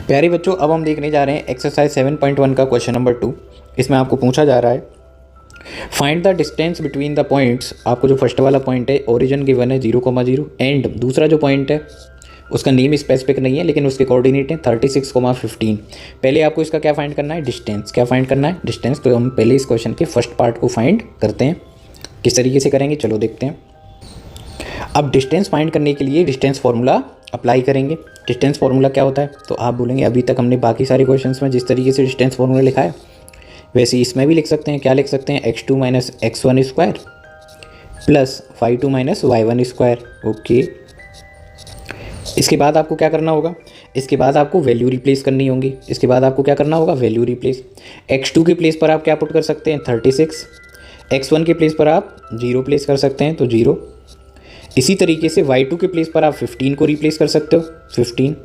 प्यारे बच्चों, अब हम देखने जा रहे हैं एक्सरसाइज 7.1 का क्वेश्चन नंबर 2। इसमें आपको पूछा जा रहा है find the distance between the points. आपको जो फर्स्ट वाला पॉइंट है ओरिजिन गिवन है 0,0 एंड दूसरा जो पॉइंट है उसका नेम स्पेसिफिक नहीं है लेकिन उसके कोऑर्डिनेट है 36,15। पहले आपको इसका क्या फाइंड करना है, डिस्टेंस। क्या फाइंड करना है, डिस्टेंस। तो हम पहले इस क्वेश्चन के फर्स्ट पार्ट को फाइंड करते हैं। किस तरीके से करेंगे चलो देखते हैं। अब डिस्टेंस फाइंड करने के लिए डिस्टेंस फार्मूला अप्लाई करेंगे। डिस्टेंस फार्मूला क्या होता है, तो आप बोलेंगे अभी तक हमने बाकी सारे क्वेश्चंस में जिस तरीके से डिस्टेंस फार्मूला लिखा है वैसे इसमें भी लिख सकते हैं। क्या लिख सकते हैं, x2 minus x1 square plus y2 minus y1 square. Okay, इसके बाद आपको क्या करना होगा, इसके बाद आपको वैल्यू रिप्लेस करनी होगी। इसके बाद आपको क्या करना होगा, वैल्यू रिप्लेस। x2 के प्लेस पर आप क्या पुट कर सकते हैं, 36। x1 के प्लेस पर आप 0 प्लेस कर सकते हैं, तो 0। इसी तरीके से y2 के प्लेस पर आप 15 को रिप्लेस कर सकते हो, 15।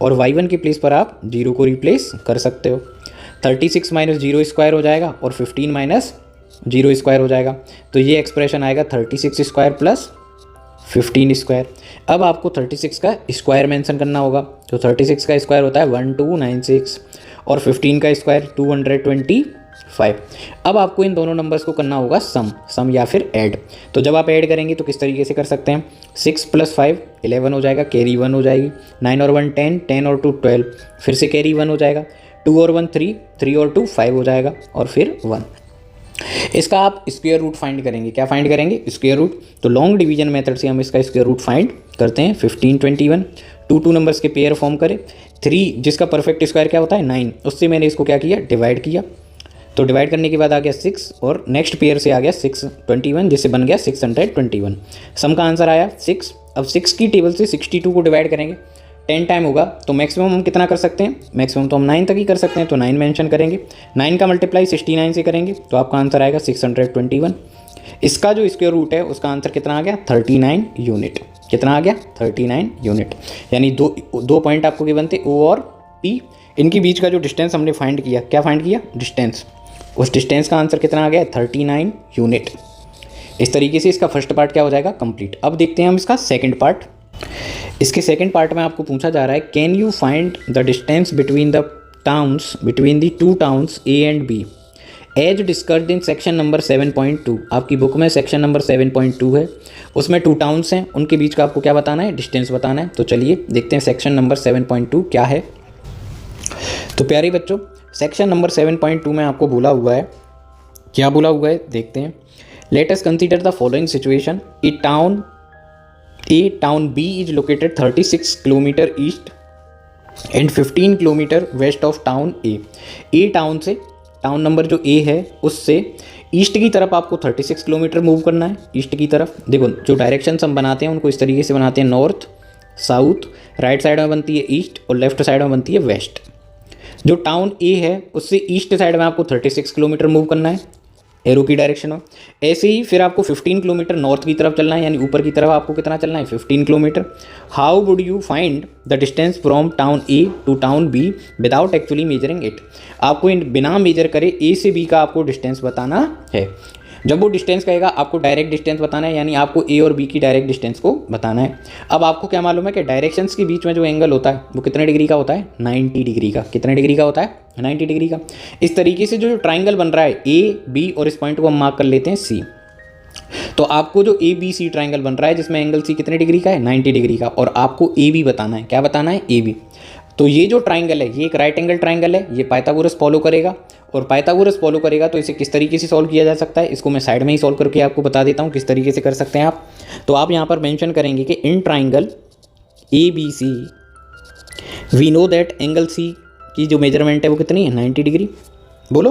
और y1 के प्लेस पर आप 0 को रिप्लेस कर सकते हो। 36 माइनस 0 स्क्वायर हो जाएगा और 15 माइनस 0 स्क्वायर हो जाएगा। तो ये एक्सप्रेशन आएगा 36 स्क्वायर प्लस 15 स्क्वायर। अब आपको 36 का स्क्वायर मेंशन करना होगा। तो 36 का स्क्वायर होता है 1296 और 15 का स्क्वायर 225। अब आपको इन दोनों नंबर्स को करना होगा सम या फिर ऐड। तो जब आप ऐड करेंगे तो किस तरीके से कर सकते हैं, 6 + 5 11 हो जाएगा, कैरी 1 हो जाएगी। 9 और 1 10, 10 और 2 12, फिर से कैरी 1 हो जाएगा। 2 और 1 3, 3 और 2 5 हो जाएगा और फिर 1। इसका आप स्क्वायर रूट फाइंड करेंगे। क्या फाइंड करेंगे, स्क्वायर रूट। तो लॉन्ग डिवीजन मेथड से हम इसका स्क्वायर रूट फाइंड करते हैं। 15 21, 2 नंबर्स के पेयर फॉर्म करें। 3 जिसका परफेक्ट स्क्वायर क्या होता है 9, उससे मैंने इसको क्या किया, डिवाइड किया। तो डिवाइड करने के बाद आ गया 6 और नेक्स्ट पेयर से आ गया 6 21 जिससे बन गया 621। सम का आंसर आया 6। अब 6 की टेबल से 62 को डिवाइड करेंगे, 10 टाइम होगा। तो मैक्सिमम हम कितना कर सकते हैं, मैक्सिमम तो हम 9 तक ही कर सकते हैं, तो 9 मेंशन करेंगे। 9 का मल्टीप्लाई 69 से करेंगे तो आपका आंसर आएगा 621। इसका जो स्क्वायर रूट है उसका आंसर कितना आ गया, 39 यूनिट। कितना आ गया, 39 यूनिट। यानी दो पॉइंट आपको गिवन थे O और P, इनके बीच का जो डिस्टेंस हमने फाइंड किया। क्या फाइंड किया, डिस्टेंस। उस डिस्टेंस का आंसर कितना आ गया, 39 यूनिट। इस तरीके से इसका फर्स्ट पार्ट क्या हो जाएगा, कंप्लीट। अब देखते हैं हम इसका सेकंड पार्ट। इसके सेकंड पार्ट में आपको पूछा जा रहा है can you find the distance between the two towns A and B as discussed in section number 7.2। आपकी बुक में सेक्शन नंबर 7.2 है, उसमें 2 टाउन्स हैं, उनके बीच का आपको क्या बताना है, डिस्टेंस बताना है। तो चलिए देखते हैं सेक्शन नंबर 7.2 क्या है। तो प्यारे बच्चों, सेक्शन नंबर 7.2 में आपको बोला हुआ है, क्या बोला हुआ है देखते हैं। Let us consider the following situation. Town B is located 36 kilometre east and 15 kilometre west of town A town से, टाउन नंबर जो A है उससे ईस्ट की तरफ आपको 36 किलोमीटर मूव करना है। ईस्ट की तरफ देखो, जो डायरेक्शन हम बनाते हैं उनको इस तरीके से बनाते हैं, नॉर्थ साउथ, राइट साइड में बनती है ईस्ट और लेफ्ट साइड में बनती है वेस्ट। जो टाउन A है उससे ईस्ट साइड में आपको 36 किलोमीटर मूव करना है एरो की डायरेक्शन में। ऐसे ही फिर आपको 15 किलोमीटर नॉर्थ की तरफ चलना है, यानी ऊपर की तरफ आपको कितना चलना है, 15 kilometre. How would you find the distance from town A to town B without actually measuring it. आपको इन बिना मेजर करे A से B का आपको डिस्टेंस बताना है। जब वो डिस्टेंस कहेगा आपको डायरेक्ट डिस्टेंस बताना है, यानी आपको A और B की डायरेक्ट डिस्टेंस को बताना है। अब आपको क्या मालूम है कि डायरेक्शंस के बीच में जो एंगल होता है वो कितने डिग्री का होता है, 90 डिग्री का। कितने डिग्री का होता है, 90 डिग्री का। इस तरीके से जो ट्राइंगल बन रहा है A B और इस पॉइंट को हम मार्क कर लेते हैं C। तो आपको जो ABC ट्राइंगल बन रहा है जिसमें एंगल C कितने डिग्री का है, 90 डिग्री का, और आपको AB बताना है। क्या बताना है, AB। तो ये जो ट्राइंगल है ये एक राइट एंगल ट्राइंगल है, ये पाइथागोरस फॉलो करेगा, और पाइथागोरस फॉलो करेगा तो इसे किस तरीके से सॉल्व किया जा सकता है, इसको मैं साइड में ही सॉल्व करके आपको बता देता हूँ किस तरीके से कर सकते हैं आप। तो आप यहाँ पर मेंशन करेंगे कि in triangle ABC we know that angle C की जो मेजरमेंट है वो कितनी है, 90 डिग्री। बोलो,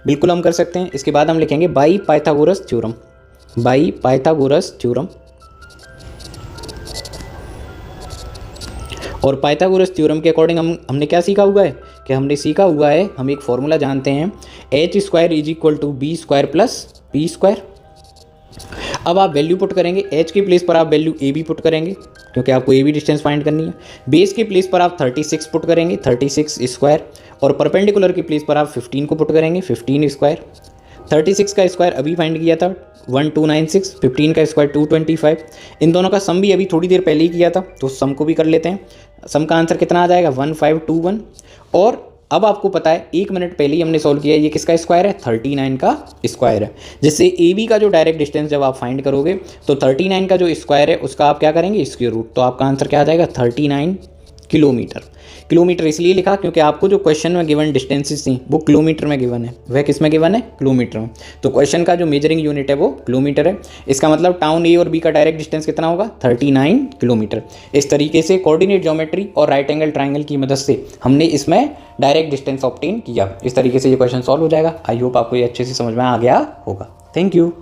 बिल्कुल हम कर सकते हैं। इसके बाद हम लिखेंगे by Pythagoras theorem, by Pythagoras theorem. और पाइथागोरस थ्योरम के अकॉर्डिंग हमने क्या सीखा हुआ है, कि हमने सीखा हुआ है, हम एक फॉर्मूला जानते हैं, h² = b² + p²। अब आप वैल्यू पुट करेंगे, h के प्लेस पर आप वैल्यू AB पुट करेंगे क्योंकि आपको AB डिस्टेंस फाइंड करनी है। बेस के प्लेस पर आप 36 पुट करेंगे, 36 स्क्वायर, और परपेंडिकुलर के प्लेस पर आप 15 को पुट करेंगे, 15 स्क्वायर। 36 का स्क्वायर अभी फाइंड किया था 1296, 15 का स्क्वायर 225, इन दोनों का सम भी अभी थोड़ी देर पहले ही किया था, तो सम को भी कर लेते हैं। सम का आंसर कितना आ जाएगा 1521। और अब आपको पता है 1 मिनट पहले ही हमने सॉल्व किया, ये किसका स्क्वायर है 39 का स्क्वायर है, जिससे ए बी का जो डायरेक्ट डिस्टेंस जब आप फाइंड करोगे तो 39 का जो स्क्वायर है उसका आप क्या करेंगे स्क्वायर रूट, तो आपका आंसर क्या आ जाएगा 39 किलोमीटर। किलोमीटर इसलिए लिखा क्योंकि आपको जो क्वेश्चन में गिवन डिस्टेंसेस थी वो किलोमीटर में गिवन है, वह किस में गिवन है किलोमीटर में, तो क्वेश्चन का जो मेजरिंग यूनिट है वो किलोमीटर है। इसका मतलब टाउन ए और बी का डायरेक्ट डिस्टेंस कितना होगा 39 किलोमीटर। इस तरीके से कोऑर्डिनेट ज्योमेट्री और राइट एंगल ट्राइंगल की मदद से हमने इसमें डायरेक्ट डिस्टेंस ऑब्टेन किया। इस तरीके से ये क्वेश्चन सॉल्व हो जाएगा। आई होप आपको ये अच्छे से समझ में आ गया होगा। Thank you.